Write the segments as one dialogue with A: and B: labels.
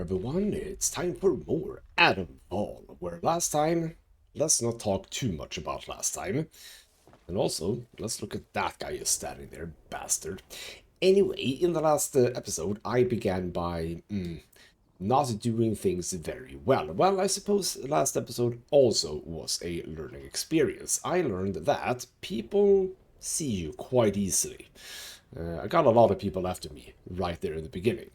A: everyone, it's time for more Atomfall, where last time, let's not talk too much about last time. And also, let's look at that guy just standing there, bastard. Anyway, in the last episode, I began by not doing things very well. Well, I suppose last episode also was a learning experience. I learned that people see you quite easily. I got a lot of people after me right there in the beginning.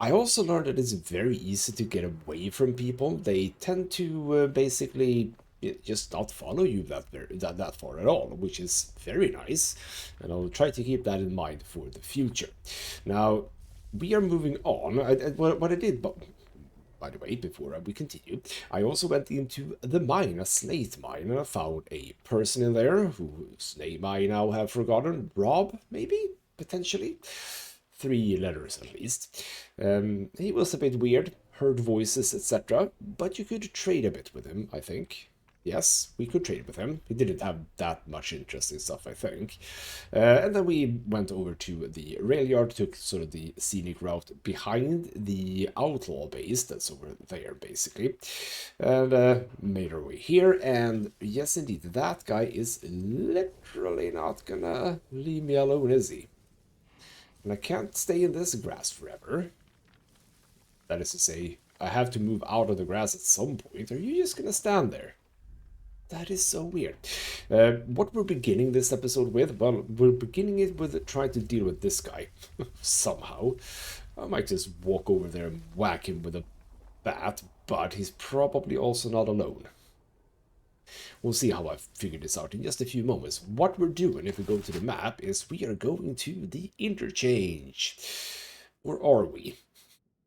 A: I also learned that it's very easy to get away from people. They tend to basically just not follow you that far at all, which is very nice. And I'll try to keep that in mind for the future. Now, we are moving on. What I did, by the way, before we continue, I also went into the mine, a slate mine, and I found a person in there whose name I now have forgotten. Rob, maybe? Potentially? 3 letters at least. He was a bit weird, heard voices, etc. But you could trade a bit with him, I think. Yes, we could trade with him. He didn't have that much interesting stuff, I think. And then we went over to the rail yard, took sort of the scenic route behind the outlaw base that's over there, basically. And made our way here. And yes, indeed, that guy is literally not gonna leave me alone, is he? And I can't stay in this grass forever. That is to say, I have to move out of the grass at some point. Are you just gonna stand there? That is so weird. What we're beginning this episode with? Well, we're beginning it with trying to deal with this guy. Somehow. I might just walk over there and whack him with a bat, but he's probably also not alone. We'll see how I figure this out in just a few moments. What we're doing, if we go to the map, is we are going to the Interchange. Or are we?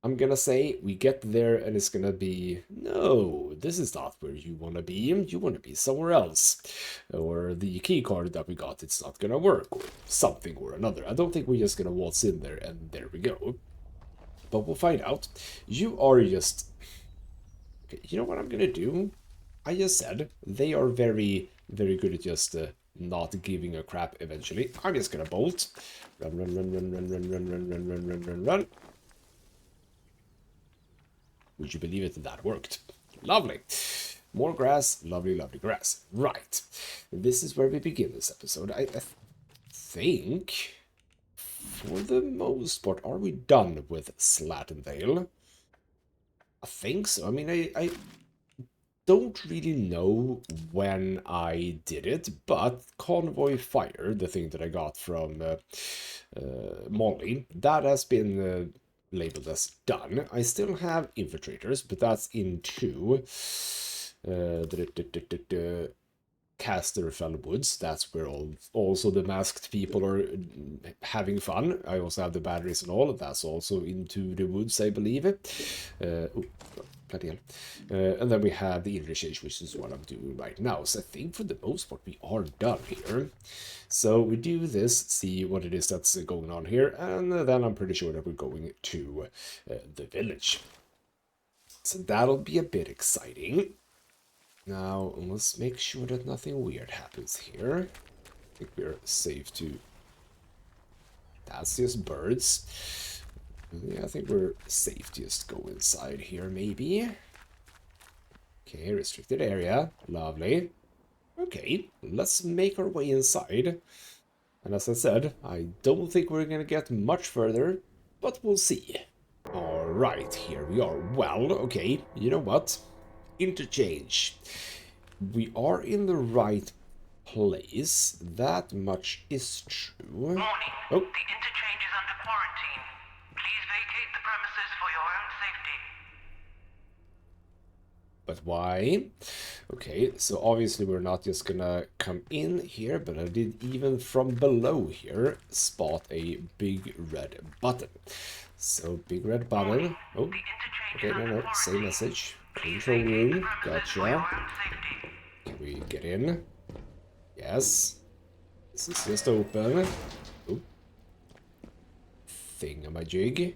A: I'm gonna say we get there and it's gonna be, no, this is not where you wanna be. You wanna be somewhere else. Or the key card that we got, it's not gonna work. Or something or another. I don't think we're just gonna waltz in there and there we go. But we'll find out. You are just... Okay, you know what I'm gonna do? I just said they are very, very good at just not giving a crap eventually. I'm just gonna bolt. Run, run, run, run, run, run, run, run, run, run, run, run, run. Would you believe it? That worked. Lovely. More grass. Lovely, lovely grass. Right. This is where we begin this episode. I think, for the most part, are we done with Slattenvale? I think so. I mean, I don't really know when I did it, but Convoy Fire, the thing that I got from Molly, that has been labeled as done. I still have Infiltrators, but that's into Casterfell Woods. That's where also the masked people are having fun. I also have the batteries and all. That's also into the woods, I believe. Oh, bloody hell. And then we have the Interchange, which is what I'm doing right now. So I think for the most part we are done here. So we do this, see what it is that's going on here, and then I'm pretty sure that we're going to the village. So that'll be a bit exciting. Now, let's make sure that nothing weird happens here. I think we're safe to... That's just birds. Yeah, I think we're safe to just go inside here, maybe. Okay, restricted area. Lovely. Okay, let's make our way inside. And as I said, I don't think we're gonna get much further, but we'll see. Alright, here we are. Well, okay, you know what? Interchange. We are in the right place. That much is true.
B: Warning. The Interchange is under quarantine. Please vacate the premises for your own safety.
A: But why? Okay, so obviously we're not just gonna come in here, but I did even from below here spot a big red button. So, big red button. Oh, okay, no, same message. Control room, gotcha. Can we get in? Yes. This is just open. Oh. Thingamajig.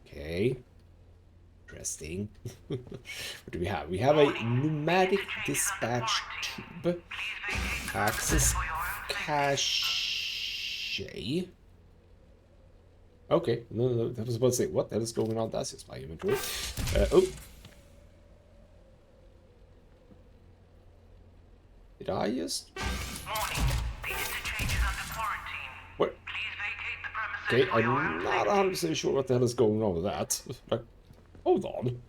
A: Okay. Interesting. What do we have? We have a pneumatic dispatch tube. Access cache. Okay, no, I was about to say, what the hell is going on? That's just my inventory. Oh. Did I just...
B: Warning, the interchange is under quarantine.
A: What?
B: Please vacate the premises
A: Okay,
B: for your
A: I'm
B: own
A: not
B: safety.
A: 100% sure what the hell is going on with that. Like, hold on.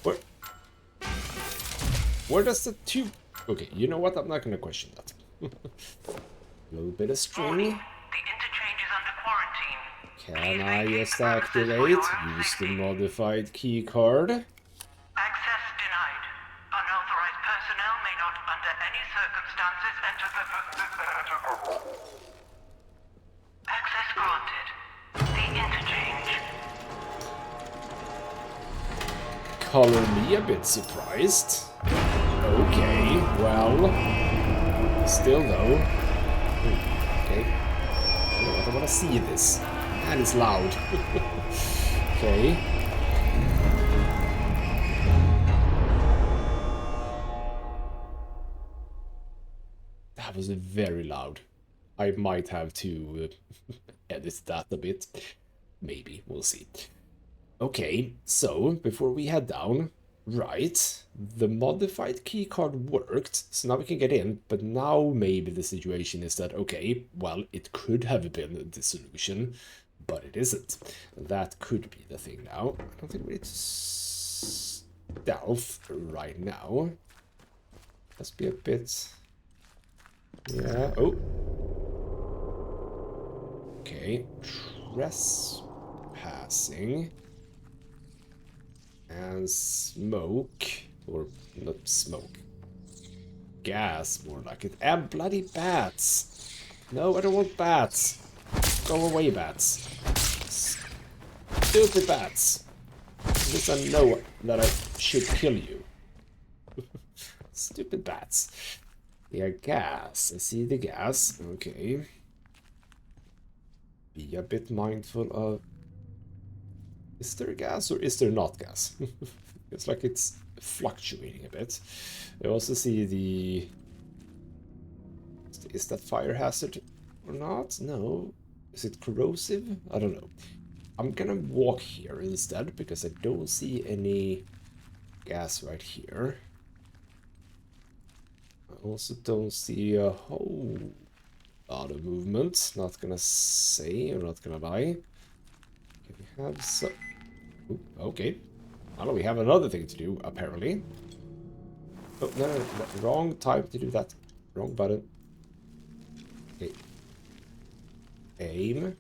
A: Where... Where does the tube... Okay, you know what? I'm not gonna question that. A little bit of
B: Warning,
A: string.
B: the interchange is under quarantine.
A: Can
B: Please
A: I
B: vacate
A: just
B: the premises for your
A: activate?
B: own
A: Use the
B: safety.
A: modified key card.
B: Access denied. Unauthorized personnel may not, under any circumstances, enter the... Access granted. The interchange.
A: Color me a bit surprised. Okay, well... Still though... Okay. You know what, I wanna see this. And it's loud. Okay. That was very loud. I might have to edit that a bit. Maybe, we'll see. Okay, so before we head down, right, the modified keycard worked, so now we can get in, but now maybe the situation is that, okay, well, it could have been the solution, but it isn't. That could be the thing now. I don't think we need to stealth right now. Let's be a bit... Yeah, oh. Okay, trespassing. And smoke, or not smoke, gas more like it. And bloody bats! No, I don't want bats! Go away, bats. Stupid bats! At least I know that I should kill you. Stupid bats. Yeah, gas. I see the gas. Okay. Be a bit mindful of... Is there gas or is there not gas? It's like it's fluctuating a bit. I also see the... Is that fire hazard or not? No. Is it corrosive? I don't know. I'm gonna walk here instead because I don't see any gas right here. I also don't see a whole lot of movement. Not gonna say, I'm not gonna lie. Can we have some... Ooh, okay. Well, we have another thing to do, apparently. Oh, no, wrong time to do that. Wrong button. Okay. Aim.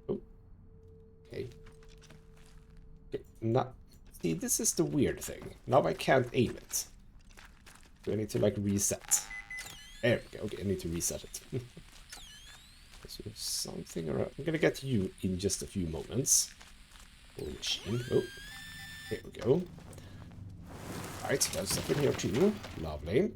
A: Oh. Okay. Okay. Now, see, this is the weird thing. Now I can't aim it. Do I need to, like, reset? There we go. Okay, I need to reset it. So something around... I'm gonna get to you in just a few moments. Oh, machine. Oh. There we go. Right, there's stuff in here too. Lovely.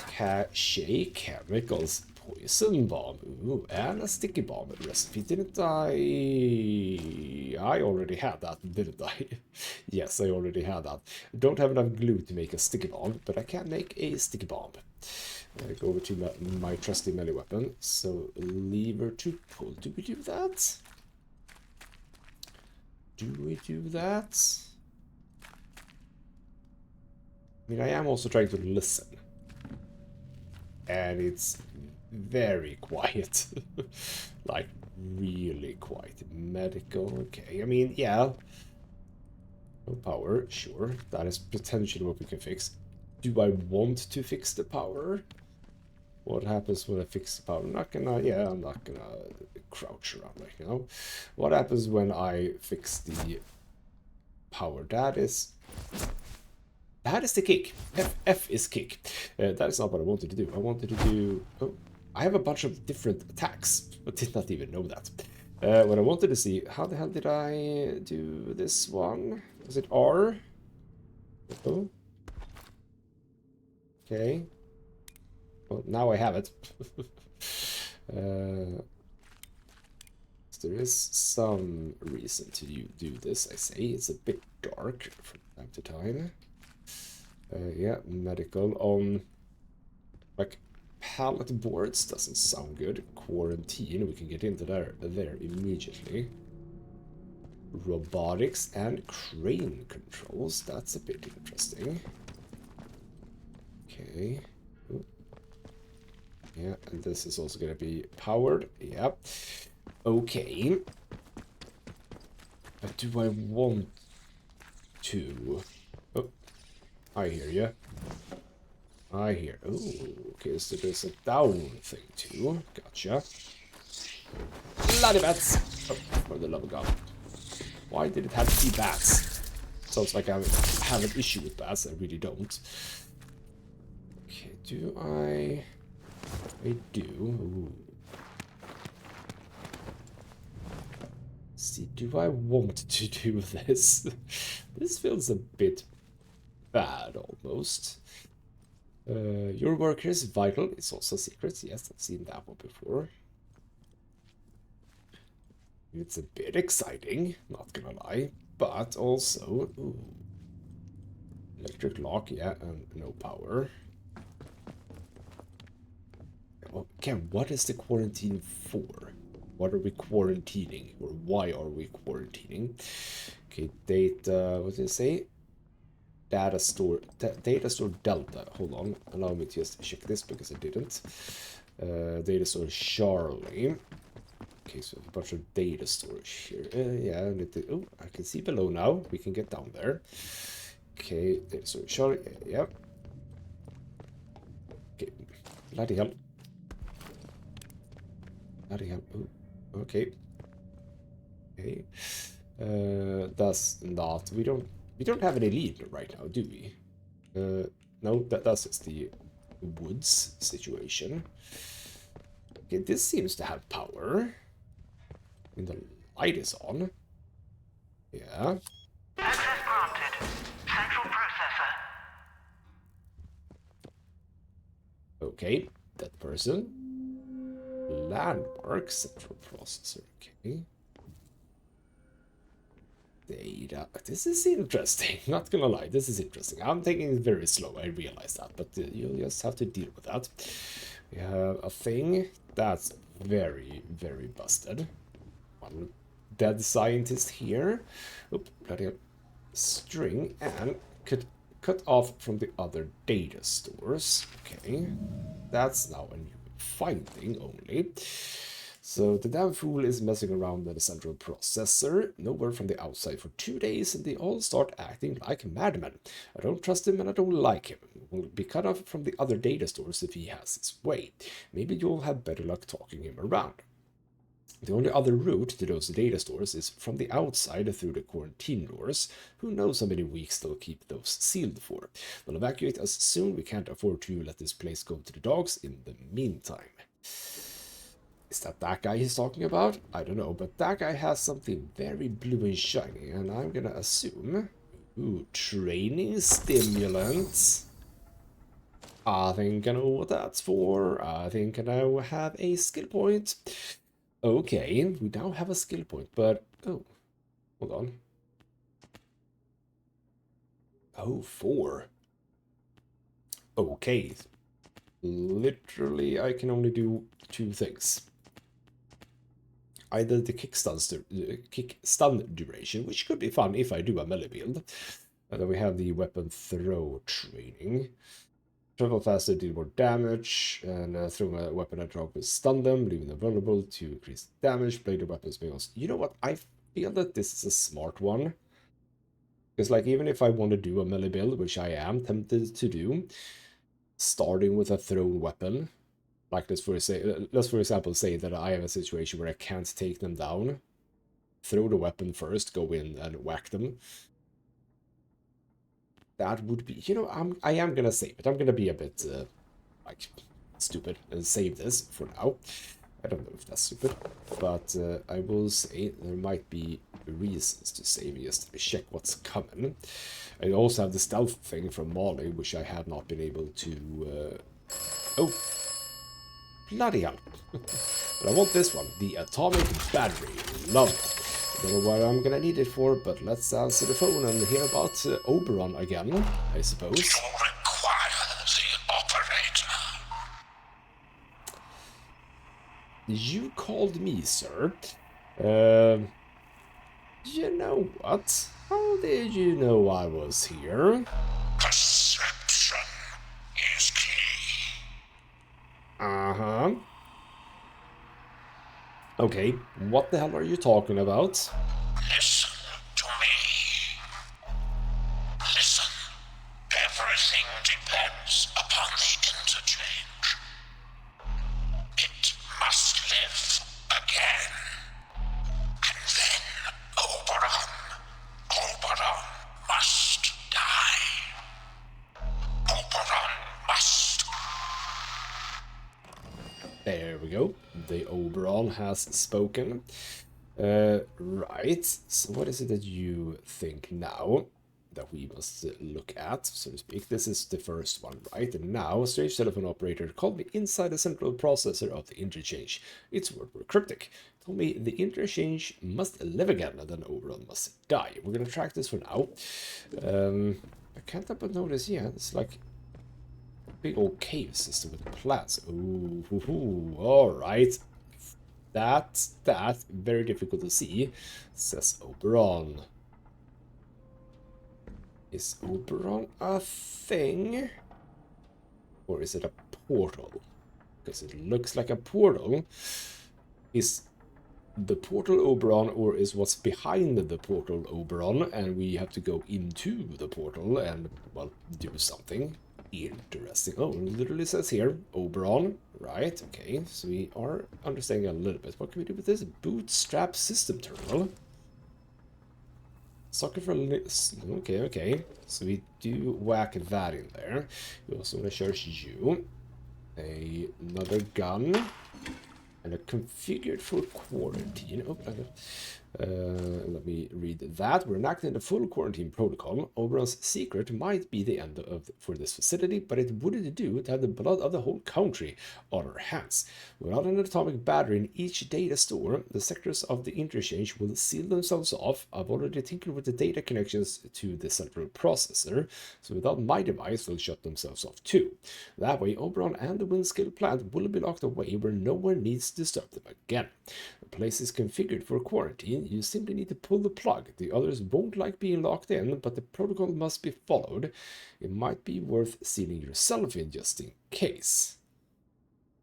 A: Cache chemicals. Poison bomb. Ooh, and a sticky bomb recipe. Didn't I already had that, didn't I? Yes, I already had that. Don't have enough glue to make a sticky bomb, but I can make a sticky bomb. Go over to my trusty melee weapon. So, lever to pull. Do we do that? Do we do that? I mean, I am also trying to listen. And it's very quiet. Like, really quiet. Medical, okay. I mean, yeah. No power, sure. That is potentially what we can fix. Do I want to fix the power? What happens when I fix the power? I'm not gonna crouch around right now. What happens when I fix the power? That is the kick. F is kick. That is not what I wanted to do. I wanted to do... Oh, I have a bunch of different attacks. I did not even know that. What I wanted to see... How the hell did I do this one? Was it R? Oh. Okay. Well, now I have it. There is some reason to do this, I say. It's a bit dark from time to time. Yeah, medical on... Like, Pallet boards doesn't sound good. Quarantine, we can get into there immediately. Robotics and crane controls, that's a bit interesting. Okay. Ooh. Yeah, and this is also gonna be powered. Yeah. Okay. But do I want to? Oh, I hear you. I hear. Oh, okay, so there's a down thing too. Gotcha. Bloody bats! Oh, for the love of God. Why did it have to be bats? Sounds like I have an issue with bats. I really don't. Okay, do I do. Ooh. See, do I want to do this? This feels a bit bad, almost. Your worker is vital. It's also secret. Yes, I've seen that one before. It's a bit exciting, not gonna lie. But also... Ooh, electric lock, yeah, and no power. Okay, what is the quarantine for? What are we quarantining? Or why are we quarantining? Okay, data... What did it say? Data store Delta. Hold on, allow me to just check this because I didn't. Data store Charlie. Okay, so a bunch of data storage here. Yeah, oh, I can see below now. We can get down there. Okay, data storage Charlie. Yeah. Okay, bloody hell. Bloody hell. Oh, okay. Okay. That's not. We don't have any lead right now, do we? No, that's just the woods situation. Okay, this seems to have power. I mean, the light is on. Yeah.
B: Access granted. Central processor.
A: Okay, that person. Landmark, central processor. Okay. Data. This is interesting. Not gonna lie, this is interesting. I'm taking it very slow. I realize that, but you'll just have to deal with that. We have a thing that's very, very busted. One dead scientist here. Oop, bloody string, and could cut off from the other data stores. Okay, that's now a new finding only. So the damn fool is messing around with the central processor, nowhere from the outside for 2 days, and they all start acting like madmen. I don't trust him and I don't like him. Will be cut off from the other data stores if he has his way. Maybe you'll have better luck talking him around. The only other route to those data stores is from the outside through the quarantine doors. Who knows how many weeks they'll keep those sealed for. They'll evacuate us soon. We can't afford to let this place go to the dogs in the meantime. Is that guy he's talking about? I don't know, but that guy has something very blue and shiny, and I'm gonna assume... Ooh, training stimulants. I think I know what that's for. I think I now have a skill point. Okay, we now have a skill point, but... Oh, hold on. Oh, 4. Okay. Literally, I can only do 2 things. Either the kick stun duration, which could be fun if I do a melee build. And then we have the weapon throw training. Travel faster, deal more damage, and throw a weapon at drop will stun them, leaving them vulnerable to increase damage. Bladed weapons may also... You know what? I feel that this is a smart one. Because, like, even if I want to do a melee build, which I am tempted to do, starting with a thrown weapon, like let's for example say that I have a situation where I can't take them down, throw the weapon first, go in and whack them. That would be, you know, I am gonna save it. I'm gonna be a bit like stupid and save this for now. I don't know if that's stupid, but I will say there might be reasons to save, just to check what's coming. I also have the stealth thing from Molly, which I have not been able to... Oh! Bloody hell. But I want this one, the atomic battery. Love it. I don't know what I'm gonna need it for, but let's answer the phone and hear about Oberon again, I suppose.
C: You require the operator.
A: You called me, sir. You know what? How did you know I was here?
C: Perception is key.
A: Uh-huh. Okay, what the hell are you talking about?
C: Listen to me. Listen. Everything depends upon the interchange. It must live again. And then Oberon must die. Oberon must.
A: There we go. The Oberon has spoken. Right. So what is it that you think now that we must look at, so to speak? This is the first one, right? And now, a strange telephone operator called me inside the central processor of the Interchange. Its words were cryptic. Told me the Interchange must live again and then Oberon must die. We're gonna track this for now. I can't help but notice, yeah, it's like big old cave system with plants. Ooh, all right. That's very difficult to see, says Oberon. Is Oberon a thing? Or is it a portal? Because it looks like a portal. Is the portal Oberon, or is what's behind the portal Oberon, and we have to go into the portal and, well, do something interesting. Oh, it literally says here, Oberon. Right, okay, so we are understanding a little bit. What can we do with this? Bootstrap system terminal. Socket for... Okay. So we do whack that in there. We also want to charge you. Another gun. And a configured for quarantine. Oh, let me read that. We're enacting the full quarantine protocol. Oberon's secret might be the end for this facility, but it wouldn't do to have the blood of the whole country on our hands. Without an atomic battery in each data store, the sectors of the interchange will seal themselves off. I've already tinkered with the data connections to the central processor, so without my device, they'll shut themselves off too. That way, Oberon and the Windscale plant will be locked away where no one needs to disturb them again. The place is configured for quarantine. You simply need to pull the plug. The others won't like being locked in, but the protocol must be followed. It might be worth sealing yourself in just in case.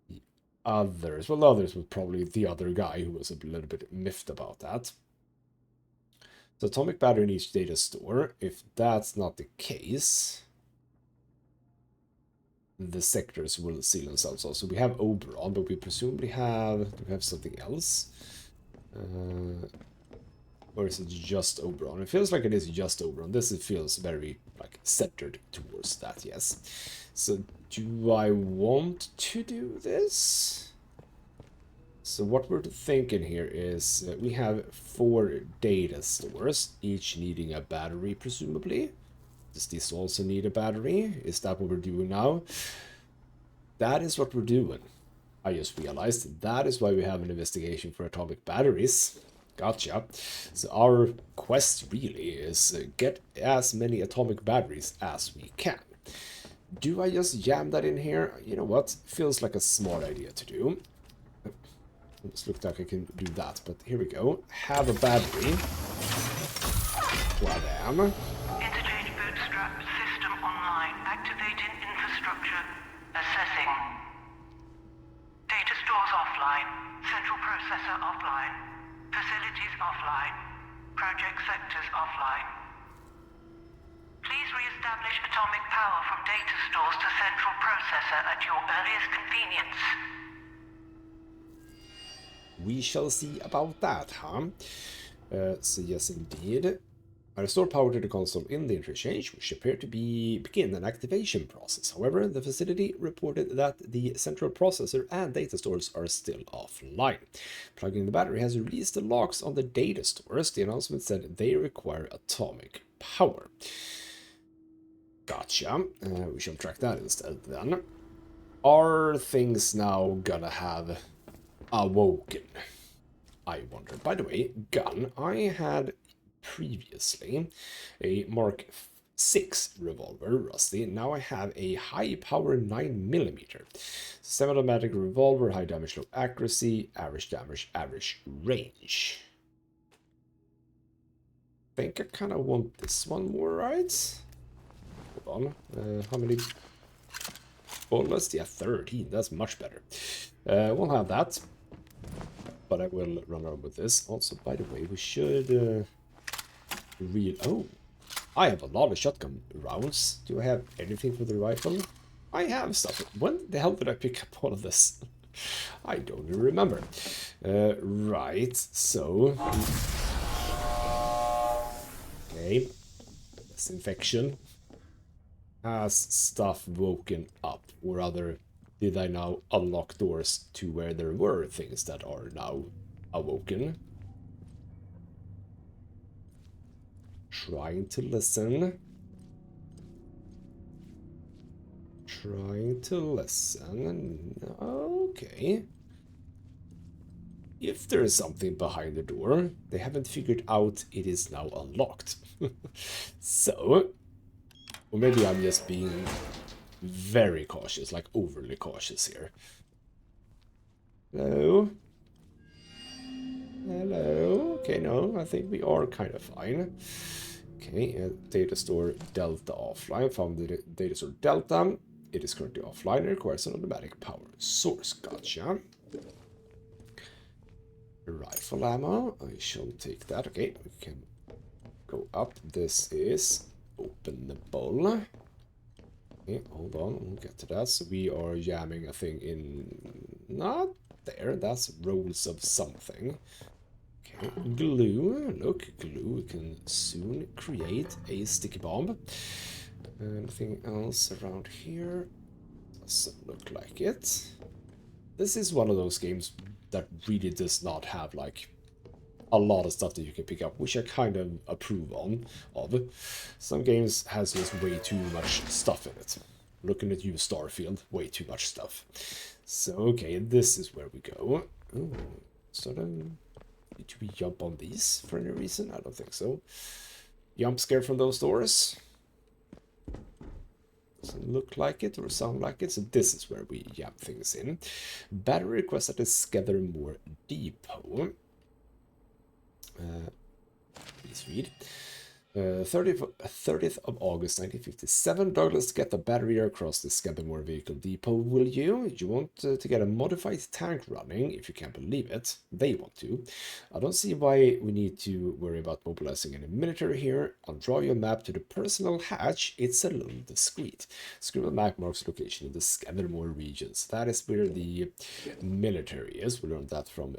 A: The others was probably the other guy who was a little bit miffed about that. So atomic battery in each data store. If that's not the case, the sectors will seal themselves off. So we have Oberon, but we presumably have something else. Or is it just Oberon? It feels like it is just Oberon. This feels very like centered towards that, yes. So do I want to do this? So what we're thinking here is we have 4 data stores, each needing a battery, presumably. Does this also need a battery? Is that what we're doing now? That is what we're doing. I just realized that is why we have an investigation for atomic batteries. Gotcha. So our quest really is get as many atomic batteries as we can. Do I just jam that in here? You know what? Feels like a smart idea to do. It looks like I can do that, but here we go. Have a battery. Wham.
B: Interchange bootstrap system online. Activating infrastructure. Assessing. Data stores offline. Central processor offline. Facilities offline. Project sectors offline. Please re-establish atomic power from data stores to central processor at your earliest convenience.
A: We shall see about that, huh? So yes, indeed. I restore power to the console in the interchange, which appeared to begin an activation process. However, the facility reported that the central processor and data stores are still offline. Plugging the battery has released the locks on the data stores. The announcement said they require atomic power. Gotcha. We shall track that instead then. Are things now gonna have awoken? I wonder. By the way, gun. I had previously a Mark revolver, rusty. Now I have a high power 9mm. Semi-automatic revolver, high damage, low accuracy, average damage, average range. I think I kind of want this one more, right? Hold on. How many bullets? Yeah, 13. That's much better. We'll have that. But I will run on with this. Also, by the way, we should Oh, I have a lot of shotgun rounds. Do I have anything for the rifle? I have stuff. When the hell did I pick up all of this? I don't even remember. Right, so... Okay. This infection. Has stuff woken up? Or rather, did I now unlock doors to where there were things that are now awoken? Trying to listen. Trying to listen. Okay. If there is something behind the door, they haven't figured out it is now unlocked. So, or maybe I'm just being very cautious, like overly cautious here. Hello? Hello? Okay, no, I think we are kind of fine. Okay, data store Delta offline. Found the data store Delta. It is currently offline and requires an automatic power source. Gotcha. Rifle ammo. I shall take that. Okay, we can go up. This is openable. Okay, hold on. We'll get to that. So we are jamming a thing in... Not there. That's rolls of something. Okay, glue. Look, glue. We can soon create a sticky bomb. Anything else around here? Doesn't look like it. This is one of those games that really does not have, like, a lot of stuff that you can pick up, which I kind of approve of. Some games has just way too much stuff in it. Looking at you, Starfield, way too much stuff. So, okay, this is where we go. Ooh, sort of... Did we jump on these for any reason? I don't think so. Jump scared from those doors? Doesn't look like it or sound like it, so this is where we jam things in. Battery request at the Scattermore Depot. Please read. 30th of August 1957. Douglas, get the battery across the Scattermore Vehicle Depot, will you? You want to get a modified tank running, if you can believe it. They want to. I don't see why we need to worry about mobilizing any military here. I'll draw you a map to the personal hatch. It's a little discreet. Scribble map marks location in the Scattermore regions. That is where the military is. We learned that from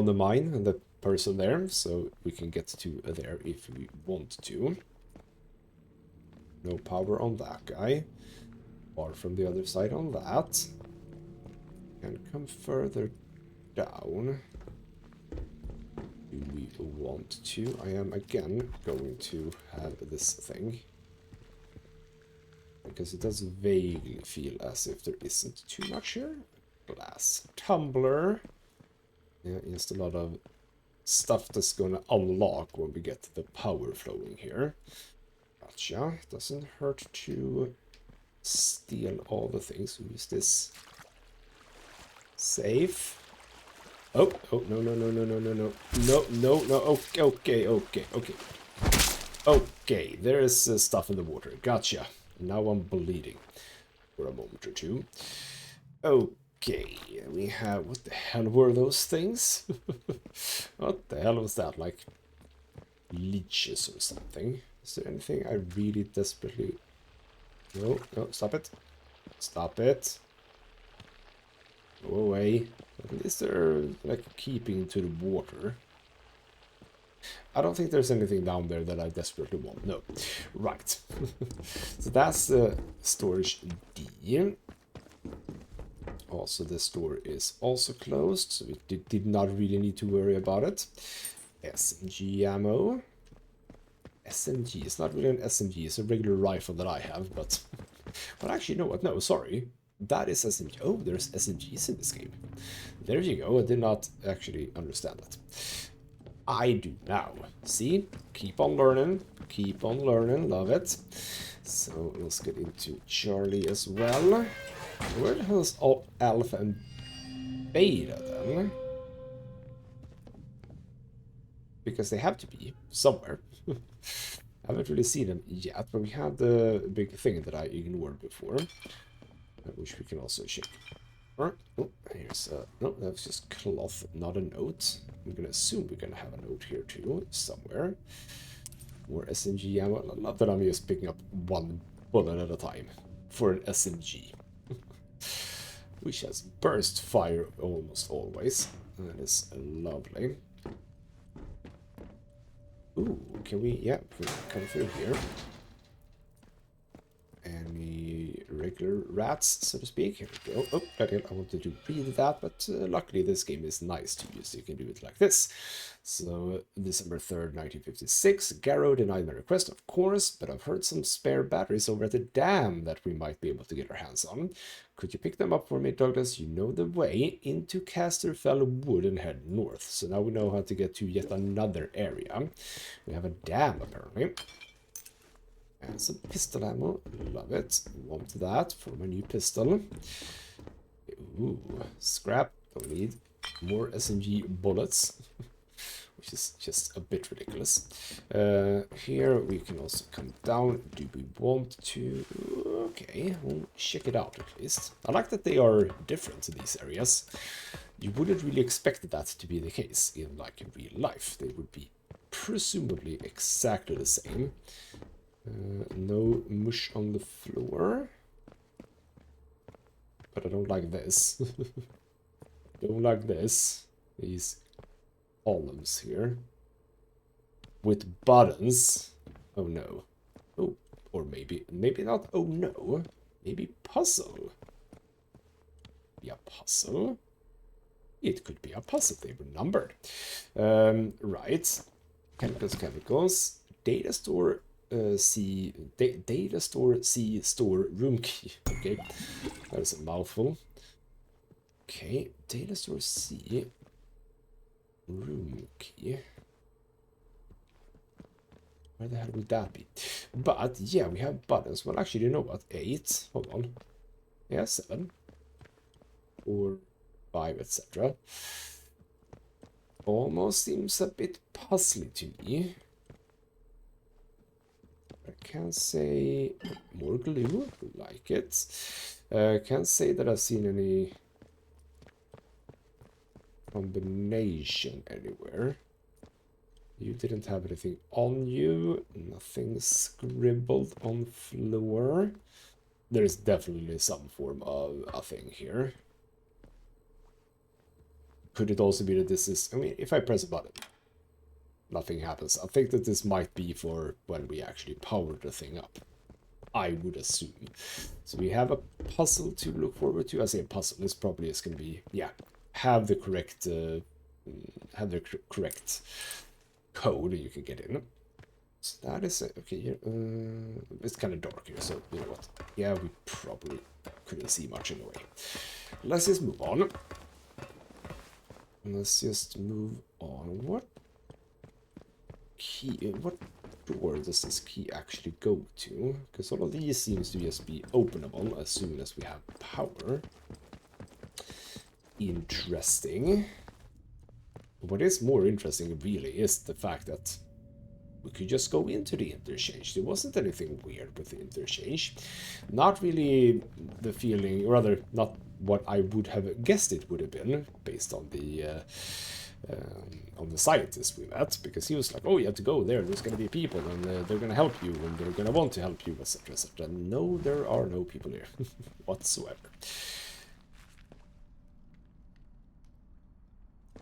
A: the mine and the person there, so we can get to there if we want to. No power on that guy. Or from the other side on that. And come further down. Do we want to? I am again going to have this thing. Because it does vaguely feel as if there isn't too much here. Glass tumbler. Yeah, just a lot of stuff that's gonna unlock when we get the power flowing here. Gotcha. Doesn't hurt to steal all the things. Use this. Safe. Oh, no. No. Okay. Okay, there is stuff in the water. Gotcha. Now I'm bleeding for a moment or two. Okay, we have... What the hell were those things? What the hell was that? Like leeches or something? Is there anything I really desperately... No, stop it. Stop it. Go away. At least they're like keeping to the water. I don't think there's anything down there that I desperately want. No. Right. So that's the storage D. Also, this door is also closed, so we did not really need to worry about it. SMG ammo. SMG. It's not really an SMG. It's a regular rifle that I have, but... But actually, you know what? No, sorry. That is SMG. Oh, there's SMGs in this game. There you go. I did not actually understand that. I do now. See? Keep on learning, love it. So let's get into Charlie as well. Where the hell is all Alpha and Beta then? Because they have to be somewhere. I haven't really seen them yet, but we had the big thing that I ignored before, which we can also check. Alright, oh, here's no, that's just cloth, not a note. I'm gonna assume we're gonna have a note here too, somewhere. More SMG ammo. I love that I'm just picking up one bullet at a time for an SMG. Which has burst fire almost always. That is lovely. Ooh, can we, yeah, come through here. Any regular rats, so to speak? Here we go. Oh, bloody hell, I wanted to read that, but luckily this game is nice to use, so you can do it like this. So, December 3rd, 1956, Garrow denied my request, of course, but I've heard some spare batteries over at the dam that we might be able to get our hands on. Could you pick them up for me, Douglas? You know the way into Casterfell Wood and head north. So now we know how to get to yet another area. We have a dam, apparently. And some pistol ammo, love it. Want that for my new pistol. Ooh, scrap, don't need more SMG bullets, which is just a bit ridiculous. Here we can also come down. Do we want to? Okay, we'll check it out at least. I like that they are different in these areas. You wouldn't really expect that to be the case in real life. They would be presumably exactly the same. No mush on the floor. But I don't like this. Don't like this. These columns here. With buttons. Oh no. Oh, or maybe not oh no. Maybe puzzle. Be a puzzle? It could be a puzzle. They were numbered. Right. Chemicals. Data store. Data store C store room key. Okay, that is a mouthful. Okay, data store C room key. Where the hell would that be? But yeah, we have buttons. Well, actually, you know what? 8. Hold on. Yeah, 7 or 5, etc. Almost seems a bit puzzly to me. I can't say more glue, like it. Can't say that I've seen any combination anywhere. You didn't have anything on you, nothing scribbled on floor. There is definitely some form of a thing here. Could it also be that this is, I mean, if I press a button, nothing happens. I think that this might be for when we actually power the thing up. I would assume. So we have a puzzle to look forward to. I say a puzzle. This probably is going to be, yeah, have the correct code you can get in. So that is it. Okay, here, it's kind of dark here, so you know what? Yeah, we probably couldn't see much anyway. Let's just move on. Let's just move on. What key? What door does this key actually go to? Because all of these seems to just be openable as soon as we have power. Interesting. What is more interesting really is the fact that we could just go into the interchange. There wasn't anything weird with the interchange. Not really the feeling, or rather not what I would have guessed it would have been based on the scientist we met, because he was like, oh, you have to go there, there's going to be people and they're going to help you and they're going to want to help you, etc, etc. No, there are no people here whatsoever.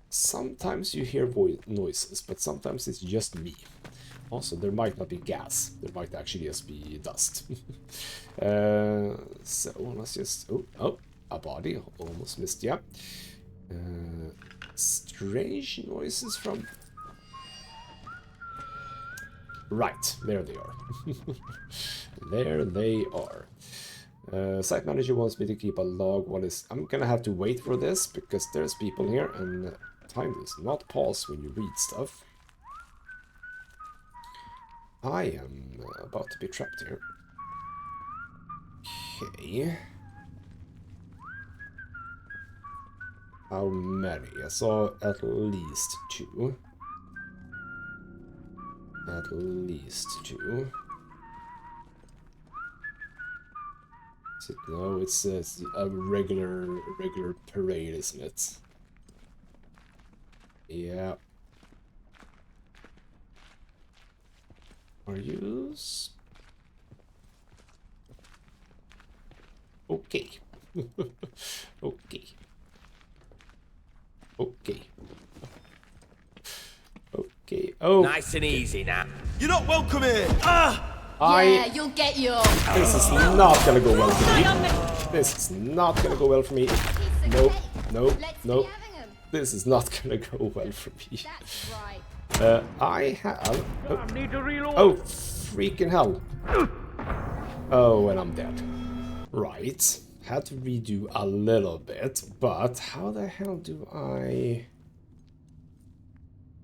A: Sometimes you hear noises, but sometimes it's just me. Also, there might not be gas. There might actually just be dust. So let's just... Oh, a body. Almost missed, yeah. Strange noises from... Right, there they are. There they are. Site manager wants me to keep a log. I'm gonna have to wait for this, because there's people here, and time does not pause when you read stuff. I am about to be trapped here. Okay. How many? I saw at least 2. At least 2. Is it, no, it's a regular parade, isn't it? Yeah. Are you? Okay. Okay. Okay. Okay. Oh.
D: Nice and easy now.
E: You're not welcome here!
F: Yeah, you'll get your.
A: This is not gonna go well for me. This is not gonna go well for me. Nope. Nope. Nope. This is not gonna go well for me.
F: That's right.
A: I have. Oh, freaking hell. Oh, and I'm dead. Right. Had to redo a little bit, but how the hell do I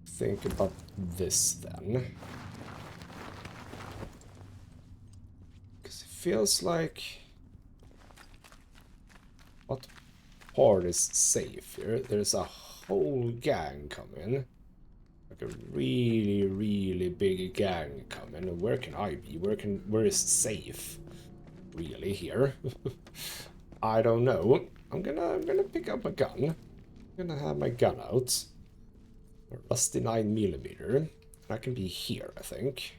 A: think about this then? Because it feels like... What part is safe here? There's a whole gang coming. Like a really big gang coming. Where can I be? Where is safe? Really here? I don't know. I'm gonna pick up a gun. I'm gonna have my gun out. A rusty 9mm. I can be here, I think.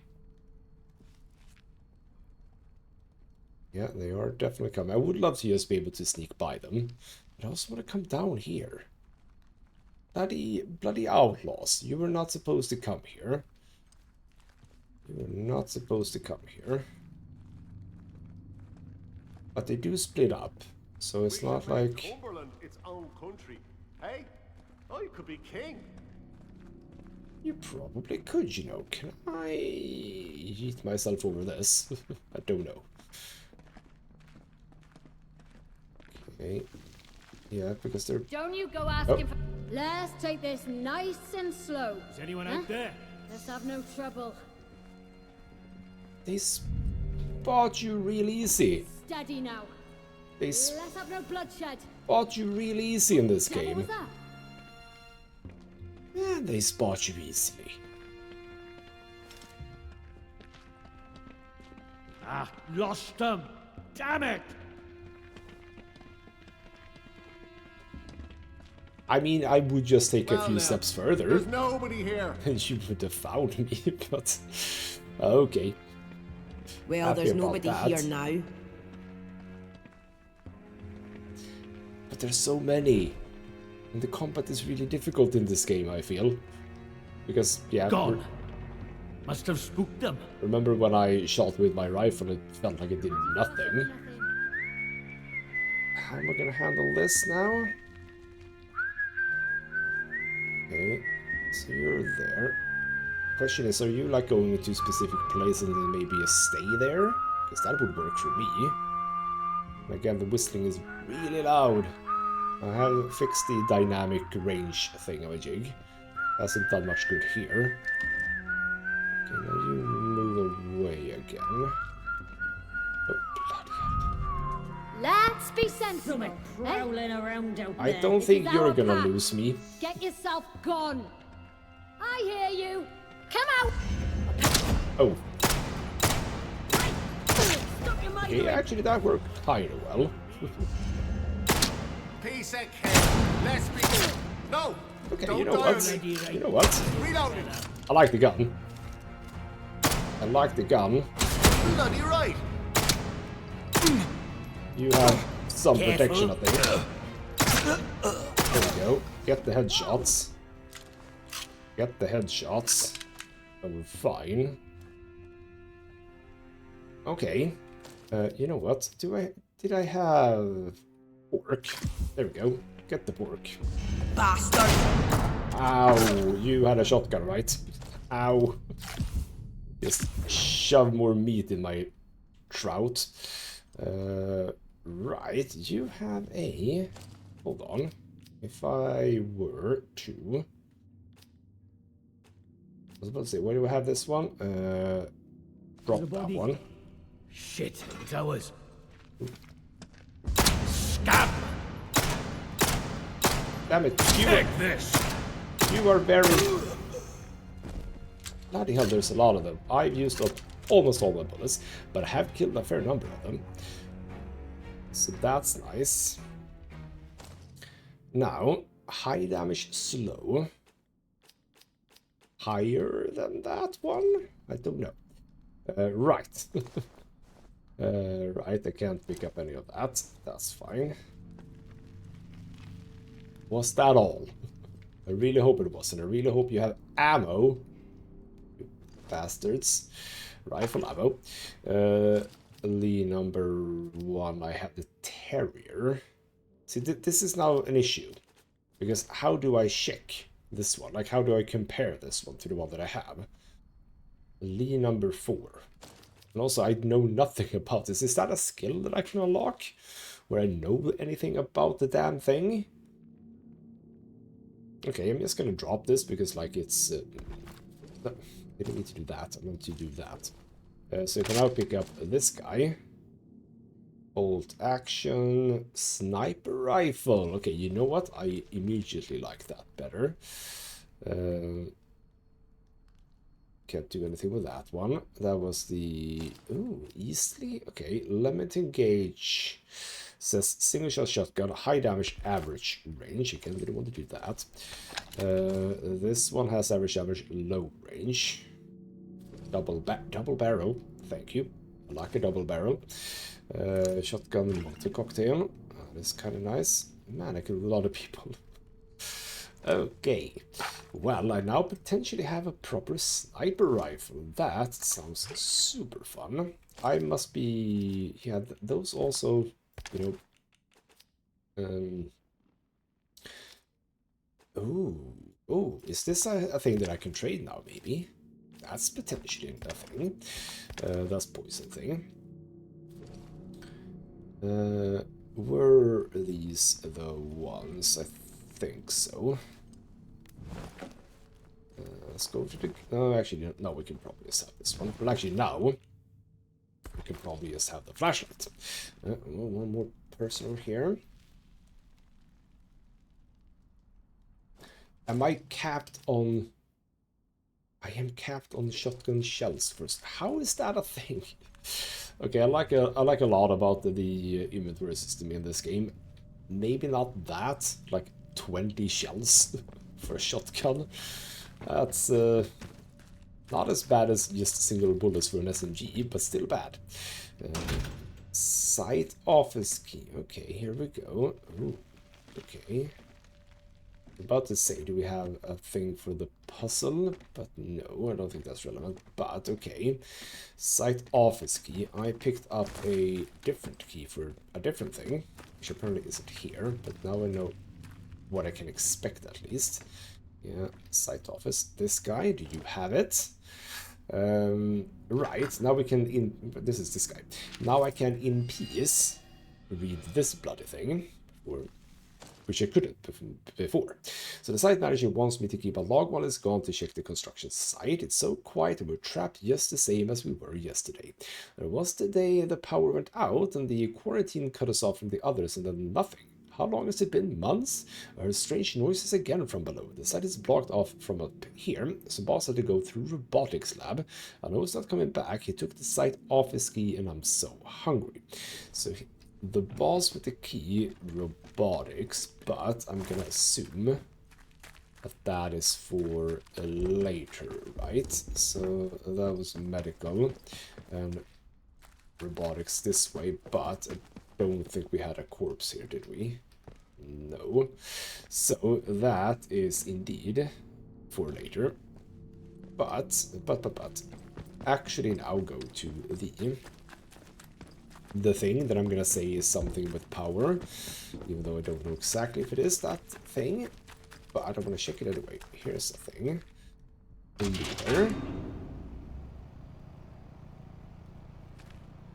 A: Yeah, they are definitely coming. I would love to just be able to sneak by them. But I also want to come down here. Bloody outlaws. You were not supposed to come here. You were not supposed to come here. But they do split up, so it's not like...
G: Cumberland its own country. Hey, I could be king.
A: You probably could, you know. Can I eat myself over this? I don't know. Okay. Yeah, because they're...
H: Don't you go asking for... Let's take this nice and slow.
E: Is anyone out there?
H: Let's have no trouble.
A: They spot you real easy.
H: Steady now.
A: They
H: Let's have no bloodshed.
A: spot you real easy in this
H: What
A: game.
H: was that?
A: Yeah, they spot you easily.
E: Ah, lost them! Damn it!
A: I mean, I would just take a few steps further.
G: There's nobody here.
A: And you would have found me, but... Okay.
I: Well,
A: Happy
I: there's
A: about
I: nobody
A: that.
I: here now.
A: But there's so many. And the combat is really difficult in this game, I feel. Because, yeah...
E: Gone. Must have spooked them.
A: Remember when I shot with my rifle, it felt like it did nothing. How am I gonna handle this now? Okay, so you're there. Question is, are you like going to a specific place and then maybe stay there? Because that would work for me. And again, the whistling is really loud. I have fixed the dynamic range thingamajig. Hasn't done much good here. Okay, now you move away again. Oh, bloody hell.
H: Let's be sensible.
I: Something prowling around out
A: I
I: there.
A: don't
H: This
A: think
H: is
A: you're
H: our
A: gonna
H: path.
A: lose me.
H: Get yourself gone. I hear you. Come out.
A: Oh,
H: Stop your mind.
A: okay, actually that worked kinda well.
G: Piece of cake. Let's be. No.
A: Okay,
G: Don't
A: you know
G: die
A: what?
G: on me.
A: You know what?
G: Reloading.
A: I like the gun. I like the gun.
G: Bloody right.
A: You have some protection, I
D: Careful.
A: think. There we go. Get the headshots. Get the headshots. And we're fine. Okay. You know what? Did I have pork? There we go. Get the pork.
I: Bastard!
A: Ow! You had a shotgun, right? Ow! Just shove more meat in my trout. Right, you have a... Hold on. If I were to... I was about to say, where do I have this one? drop
E: The
A: that
E: body.
A: one.
E: Shit, it's ours. Scab!
A: Damn it,
E: Take this!
A: you are very... Bloody hell, there's a lot of them. I've used up almost all my bullets, but I have killed a fair number of them. So that's nice. Now, high damage slow. Higher than that one? I don't know. Right. Right, I can't pick up any of that. That's fine. Was that all? I really hope it wasn't. I really hope you have ammo. You bastards. Rifle ammo. Lee number 1, I have the Terrier. See, this is now an issue. Because how do I check this one? Like, how do I compare this one to the one that I have? Lee number 4. And also, I know nothing about this. Is that a skill that I can unlock? Where I know anything about the damn thing? Okay, I'm just gonna drop this because, like, it's... no, I didn't need to do that. I'm going to do that. So you can now pick up this guy. Bolt action, sniper rifle. Okay, you know what? I immediately like that better. Can't do anything with that one. That was the... Ooh, Eastleigh? Okay, limiting gauge. Says single shot shotgun, high damage, average range. Again, we don't want to do that. This one has average damage, low range. Double barrel. Thank you. I like a double barrel. Shotgun multi-cocktail. That's kind of nice. Man, I killed a lot of people. Okay. Well, I now potentially have a proper sniper rifle. That sounds super fun. I must be... Yeah, those also, you know... Oh, is this a thing that I can trade now, maybe? That's potentially a thing. That's poison thing. Were these the ones? I think so. Let's go to the... No, actually, no, we can probably just have this one. Well, actually, now, we can probably just have the flashlight. One more person over here. Am I capped on... I am capped on shotgun shells first. How is that a thing? Okay, I like a lot about the inventory system in this game. Maybe not that, like 20 shells for a shotgun. That's not as bad as just single bullets for an SMG, but still bad. Site office key. Okay, here we go. Ooh, okay. About to say, do we have a thing for the puzzle? But no, I don't think that's relevant. But okay, site office key. I picked up a different key for a different thing, which apparently isn't here. But now I know what I can expect at least. Yeah, site office. This guy, do you have it? Right, now we can this is this guy. Now I can in peace read this bloody thing, which I couldn't before. So the site manager wants me to keep a log while it's gone to check the construction site. It's so quiet and we're trapped just the same as we were yesterday. There was the day the power went out and the quarantine cut us off from the others and then nothing. How long has it been? Months? I heard strange noises again from below. The site is blocked off from up here, so boss had to go through robotics lab. I know it's not coming back. He took the site office key and I'm so hungry. So the boss with the key, robotics, but I'm gonna assume that that is for later, right? So that was medical and robotics this way, but I don't think we had a corpse here, did we? No. So that is indeed for later. But actually now go to the thing that I'm gonna say is something with power, even though I don't know exactly if it is that thing, but I don't want to check it anyway. Here's the thing. Leader.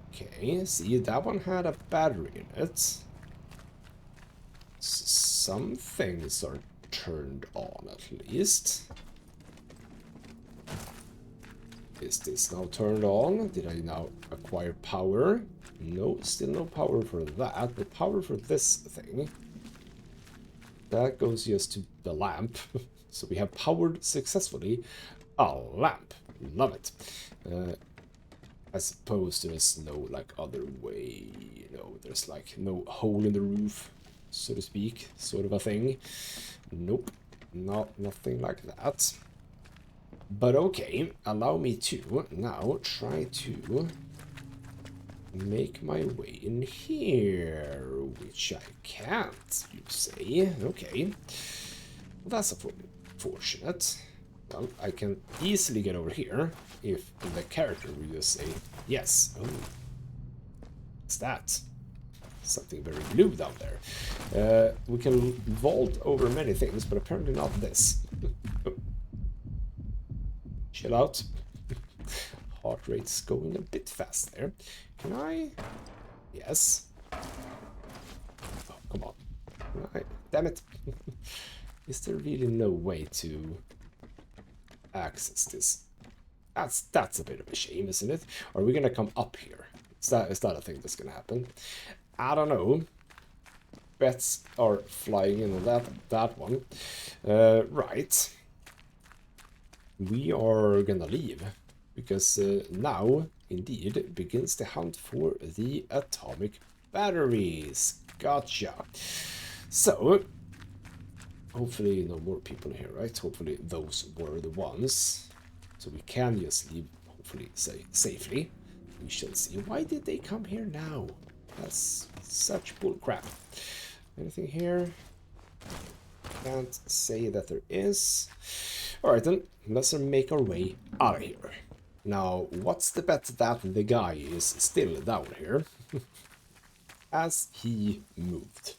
A: Okay, see, that one had a battery in it. Some things are turned on at least. Is this now turned on? Did I now acquire power? No, still no power for that. The power for this thing, that goes just to the lamp. So we have powered successfully a lamp. Love it. I suppose there's no like other way, you know, there's like no hole in the roof, so to speak, sort of a thing. Nope, nothing like that. But okay, allow me to now try to make my way in here, which I can't, you say. Okay, well, that's unfortunate. Well, I can easily get over here if the character will just say yes. Oh, what's that? Something very blue down there. We can vault over many things, but apparently not this. Chill out. Heart rate's going a bit fast there. Can I? Yes. Oh, come on. Right. Damn it. Is there really no way to access this? That's a bit of a shame, isn't it? Are we gonna come up here? Is that a thing that's gonna happen? I don't know. Bets are flying in on that one. Right. We are gonna leave because now indeed begins the hunt for the atomic batteries. Gotcha. So hopefully no more people here, right? Hopefully those were the ones. So we can just leave, hopefully safely. We shall see. Why did they come here now? That's such bullcrap. Anything here? Can't say that there is. Alright then, let's make our way out of here. Now, what's the bet that the guy is still down here? As he moved.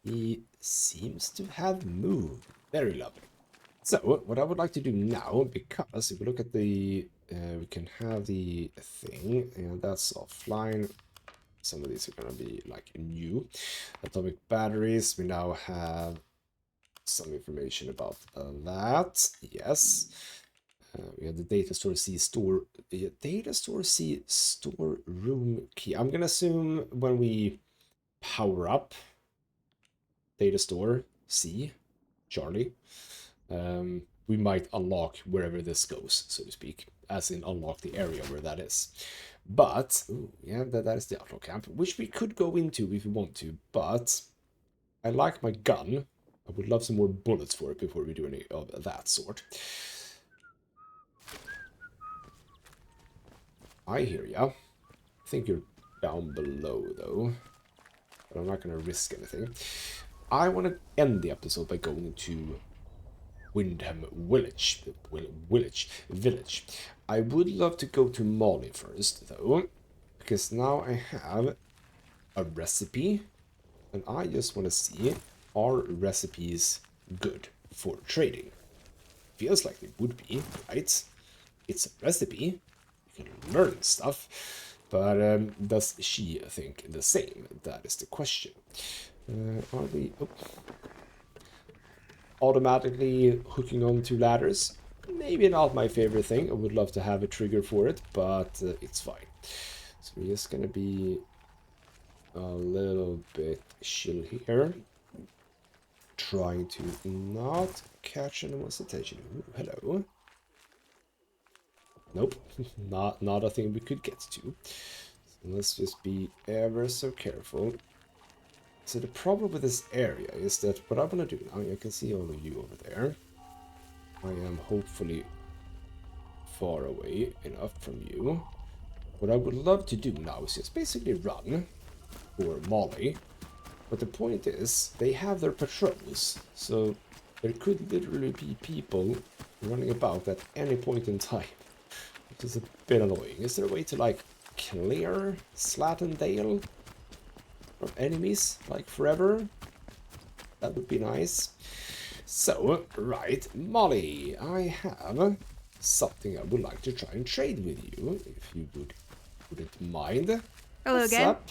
A: He seems to have moved. Very lovely. So, what I would like to do now, because if we look at the... we can have the thing, and that's offline. Some of these are going to be like new. Atomic batteries, we now have some information about that. Yes. We have the data store C store. Data store C store room key. I'm going to assume when we power up data store C, Charlie, we might unlock wherever this goes, so to speak, as in unlock the area where that is. But, ooh, yeah, that is the outlaw camp, which we could go into if we want to, but I like my gun. I would love some more bullets for it before we do any of that sort. I hear ya. I think you're down below, though. But I'm not going to risk anything. I want to end the episode by going to Windham Village. I would love to go to Molly first, though, because now I have a recipe, and I just want to see, are recipes good for trading? Feels like they would be, right? It's a recipe, you can learn stuff, but does she think the same? That is the question. Are we automatically hooking on to ladders? Maybe not my favorite thing. I would love to have a trigger for it, but it's fine. So we're just gonna be a little bit chill here, trying to not catch anyone's attention. Ooh, hello. Nope, not a thing we could get to. So let's just be ever so careful. So the problem with this area is that what I'm gonna do now, I can see all of you over there. I am hopefully far away enough from you. What I would love to do now is just basically run for Molly. But the point is, they have their patrols, so there could literally be people running about at any point in time, which is a bit annoying. Is there a way to, like, clear Slatendale from enemies, like, forever? That would be nice. So, right, Molly, I have something I would like to try and trade with you, if you wouldn't mind.
D: Hello
A: What's
D: again.
A: up?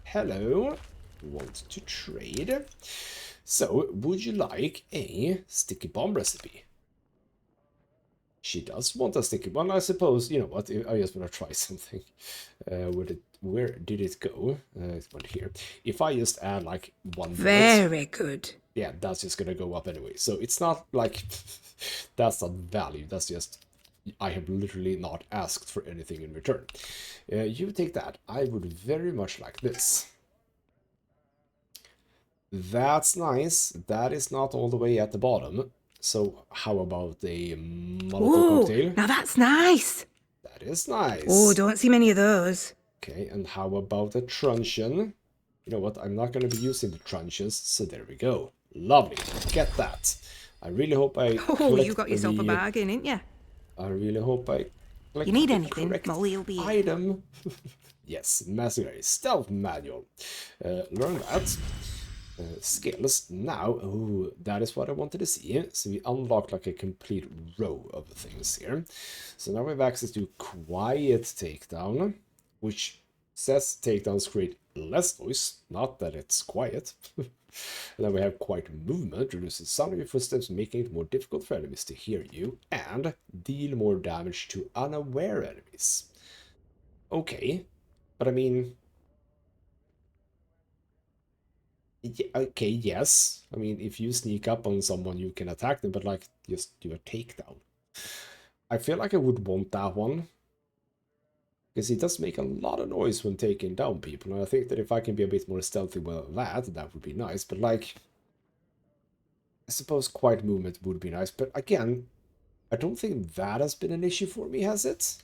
A: Hello. Want to trade? So, would you like a sticky bomb recipe? She does want a sticky one, I suppose. You know what? I just want to try something. Where did it go? It went here. If I just add like 1 bullet,
I: Very good.
A: yeah, that's just gonna go up anyway. So it's not like that's not value. That's just I have literally not asked for anything in return. You take that. I would very much like this. That's nice. That is not all the way at the bottom. So how about a Molotov cocktail?
I: Now that's nice.
A: That is nice.
I: Oh, don't see many of those.
A: Okay, and how about a truncheon? You know what? I'm not going to be using the truncheons, so there we go. Lovely. Get that. I really hope I
I: Oh, you got yourself a bargain, didn't you?
A: I really hope I
I: You need anything, Molly will be here.
A: item. Yes, Massacre Stealth Manual. Learn that. Skills. Now, oh, that is what I wanted to see. So we unlocked like a complete row of things here. So now we have access to Quiet Takedown, which says takedowns create less noise, not that it's quiet. And then we have Quiet Movement, reduces sound of your footsteps, making it more difficult for enemies to hear you, and deal more damage to unaware enemies. Okay, but I mean... Okay, yes. I mean, if you sneak up on someone, you can attack them, but like, just do a takedown. I feel like I would want that one. Because it does make a lot of noise when taking down people, and I think that if I can be a bit more stealthy with that would be nice. But like, I suppose Quiet Movement would be nice, but again, I don't think that has been an issue for me, has it?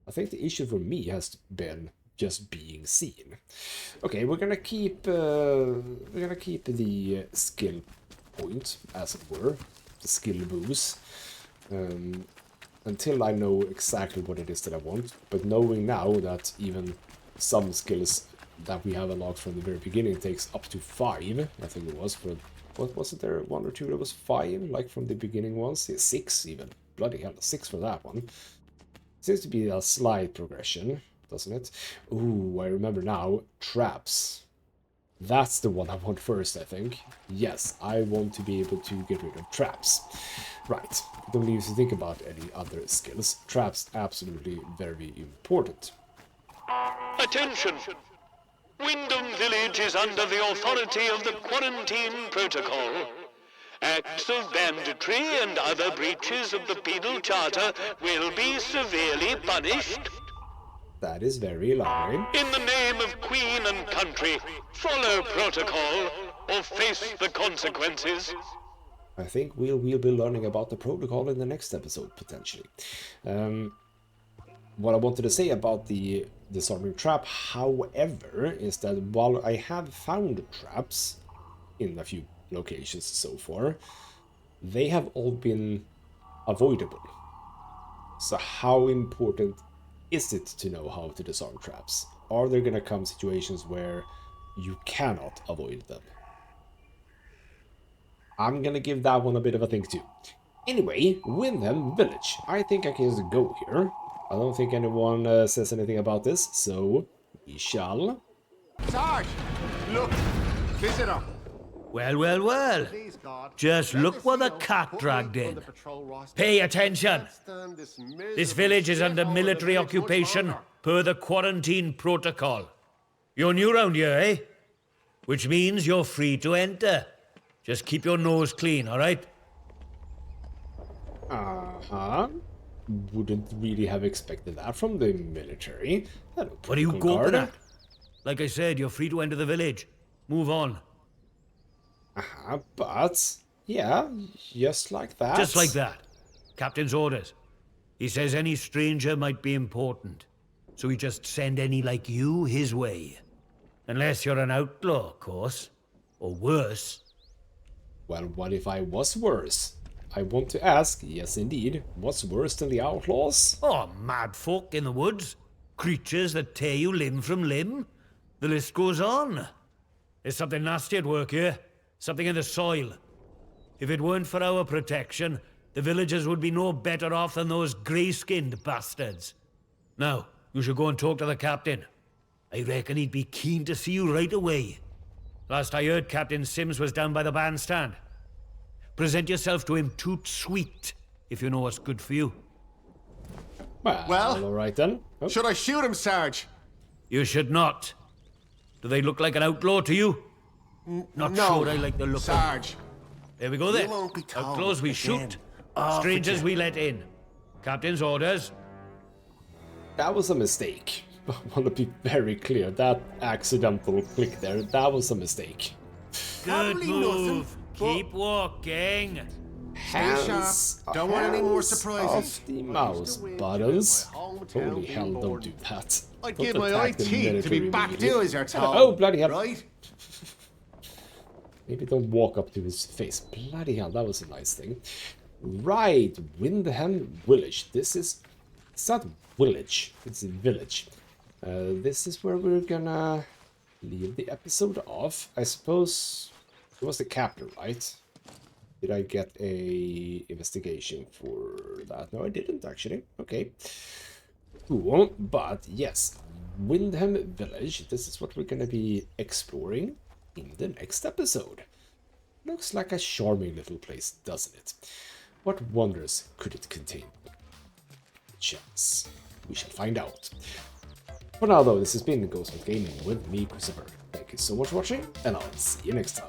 A: I think the issue for me has been just being seen. Okay, we're gonna keep the skill point, as it were, the skill boost, until I know exactly what it is that I want. But knowing now that even some skills that we have unlocked from the very beginning takes up to 5, I think it was, for what was it there, 1 or 2 that was 5, like from the beginning ones? Yeah, 6 even. Bloody hell, 6 for that one. Seems to be a slight progression, doesn't it? Ooh, I remember now. Traps. That's the one I want first, I think. Yes, I want to be able to get rid of traps. Right. Don't leave to think about any other skills. Traps, absolutely very important.
C: Attention! Wyndham Village is under the authority of the Quarantine Protocol. Acts of banditry and other breaches of the Penal Charter will be severely punished.
A: That is very lovely.
C: In the name of Queen and country, follow protocol or face the consequences.
A: I think we'll be learning about the protocol in the next episode, potentially. What I wanted to say about the disarming trap, however, is that while I have found traps in a few locations so far, they have all been avoidable. So how important is it to know how to disarm traps? Are there gonna come situations where you cannot avoid them? I'm gonna give that one a bit of a think too. Anyway, Wyndham Village. I think I can just go here. I don't think anyone says anything about this, so we shall.
G: Sarge! Look! Visitor!
E: Well, well, well.
G: Please, God.
E: Just
G: let
E: look
G: this
E: what the
G: seal
E: cat
G: put
E: dragged
G: me on
E: in.
G: the patrol roster.
E: Pay attention.
G: Stand this miserable
E: This village is under
G: shithole in the
E: military
G: village much
E: occupation
G: longer.
E: per the quarantine protocol. You're new round here, eh? Which means you're free to enter. Just keep your nose clean, all right?
A: Uh-huh. Wouldn't really have expected that from the military.
E: What are you gawping at? Like I said, you're free to enter the village. Move on.
A: But, yeah, just like that.
E: Just like that. Captain's orders. He says any stranger might be important. So we just send any like you his way. Unless you're an outlaw, of course. Or worse.
A: Well, what if I was worse? I want to ask, yes indeed, what's worse than the outlaws?
E: Oh, mad folk in the woods. Creatures that tear you limb from limb. The list goes on. There's something nasty at work here. Something in the soil. If it weren't for our protection, the villagers would be no better off than those grey-skinned bastards. Now, you should go and talk to the captain. I reckon he'd be keen to see you right away. Last I heard, Captain Sims was down by the bandstand. Present yourself to him toot sweet, if you know what's good for you.
G: Well?
A: alright then. Oh,
G: Should I shoot him, Sarge?
E: You should not. Do they look like an outlaw to you? Not
G: No,
E: sure I like the look of them.
G: Sarge.
E: There we go then.
G: won't be told
E: Outlaws we
G: again.
E: shoot. Strangers we let in. Captain's orders.
A: that was a mistake. I want to be very clear. That accidental click there, that was a mistake.
E: Good
G: Probably
E: move.
G: nothing,
E: Keep walking.
A: Hands,
G: sharp. Don't want any more
A: hands
G: surprises.
A: off the mouse buttons.
G: My hometown
A: Holy hell,
G: being
A: don't
G: born.
A: do that.
G: I'd
A: Don't
G: give my
A: attack the
G: eye teeth to be
A: military
G: back
A: immediately.
G: to as you're told.
A: Oh, bloody hell.
G: Right?
A: Maybe don't walk up to his face. Bloody hell, that was a nice thing. Right, Windham Village. This is... It's not village, it's a village. This is where we're gonna leave the episode off. I suppose it was the captain, right? Did I get a investigation for that? No, I didn't actually. Okay. Cool, but yes, Windham Village. This is what we're gonna be exploring in the next episode. Looks like a charming little place, doesn't it? What wonders could it contain? Chance. We shall find out. For now though, this has been Ghostmutgaming with me, Christopher. Thank you so much for watching, and I'll see you next time.